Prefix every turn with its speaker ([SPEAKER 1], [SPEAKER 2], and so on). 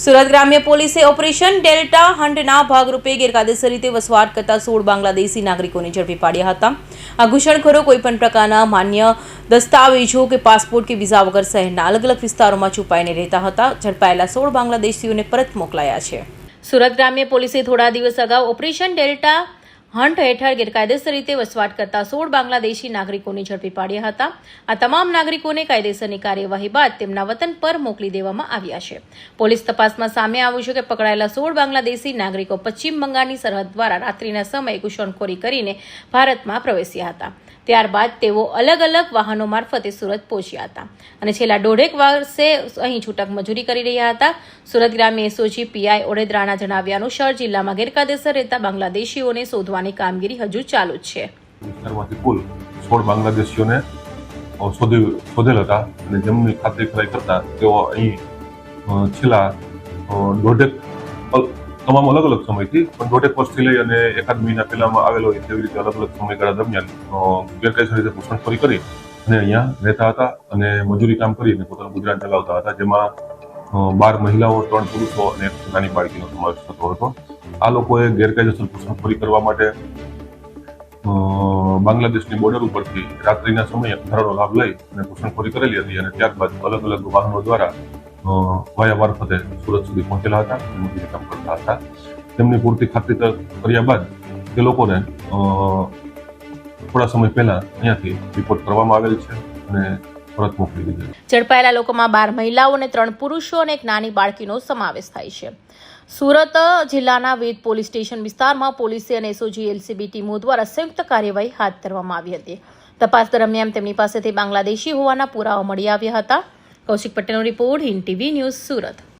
[SPEAKER 1] સુરત ગ્રામ્ય પોલીસે operation delta હન્ટના ભાગરૂપે ગેરકાયદેસર રીતે વસવાટ કરતા 16 બાંગ્લાદેશી નાગરિકોને ઝડપી પાડ્યા હતા. આ ઘૂસણખોરો કોઈપણ પ્રકારના માન્ય દસ્તાવેજો કે પાસપોર્ટ કે વિઝા વગર શહેરના અલગ અલગ વિસ્તારોમાં છુપાઈને રહેતા હતા. ઝડપાયેલા 16 બાંગ્લાદેશીઓને પરત મોકલાયા છે. સુરત ગ્રામ્ય પોલીસે થોડા દિવસ અગાઉ ઓપરેશન ડેલ્ટા હન્ટ હેઠળ ગેરકાયદેસર રીતે વસવાટ કરતા 16 બાંગ્લાદેશી નાગરિકોને ઝડપી પાડ્યા હતા. આ તમામ નાગરિકોને કાયદેસરની કાર્યવાહી બાદ તેમના વતન પર મોકલી દેવામાં આવ્યા છે. પોલીસ તપાસમાં સામે આવ્યું છે કે પકડાયેલા 16 બાંગ્લાદેશી નાગરિકો પશ્ચિમ બંગાળની સરહદ દ્વારા રાત્રિના સમયે ઘૂસણખોરી કરીને ભારતમાં પ્રવેશ્યા હતા. ત્યારબાદ તેઓ અલગ અલગ વાહનો મારફતે સુરત પહોંચ્યા હતા અને છેલ્લા દોઢેક વર્ષે અહીં છૂટક મજૂરી કરી રહ્યા હતા. સુરત ગ્રામ્ય એસઓજી પીઆઈ ઓડેદરાના જણાવ્યા અનુસાર જિલ્લામાં ગેરકાયદેસર રહેતા બાંગ્લાદેશીઓને શોધવાની કામગીરી હજુ ચાલુ જ છે.
[SPEAKER 2] વિસ્તારમાંથી કુલ 16 બાંગ્લાદેશીઓને શોધેલ હતા અને જેમની ખાતરી કરાઈ કરતા તેઓ અહીં છેલ્લા દોઢેક તમામ અલગ અલગ સમયથી પણ દોઢેક વર્ષથી લઈ અને એકાદ મહિના પહેલામાં આવેલો હોય તેવી રીતે અલગ અલગ સમયગાળા દરમિયાન ગેરકાયદેસર રીતે ઘૂસણખોરી કરી અને અહીંયા રહેતા હતા અને મજૂરી કામ કરીને પોતાનું ગુજરાન ચલાવતા હતા. જેમાં 12 મહિલાઓ, 3 પુરુષો અને 1 નાની બાળકીનો સમાવેશ થતો હતો. આ લોકોએ ગેરકાયદેસર ઘૂસણખોરી કરવા માટે બાંગ્લાદેશની બોર્ડર ઉપરથી રાત્રિના સમયે અંધારાનો લાભ લઈ અને ઘૂસણખોરી કરેલી હતી અને ત્યારબાદ અલગ અલગ વાહનો દ્વારા વાયા મારફતે સુરત સુધી પહોંચેલા હતા અને મજૂરી કામ કરતા હતા. તેમની પૂરતી ખાતરી કર્યા બાદ તે લોકોને થોડા સમય પહેલા અહીંયાથી રિપોર્ટ કરવામાં આવેલ છે અને પરત મોકલી દીધેલ.
[SPEAKER 1] ઝડપાયેલા લોકોમાં 12 મહિલાઓ અને 3 પુરુષો અને 1 નાની બાળકીનો સમાવેશ થાય છે. સુરત જિલ્લાના વિવિધ પોલીસ સ્ટેશન વિસ્તારમાં પોલીસે અને એસઓજી એલસીબી ટીમો દ્વારા સંયુક્ત કાર્યવાહી હાથ ધરવામાં આવી હતી. તપાસ દરમિયાન તેમની પાસેથી બાંગ્લાદેશી હોવાના પુરાવા મળી આવ્યા હતા. કૌશિક પટેલનો report, Hind TV news, Surat.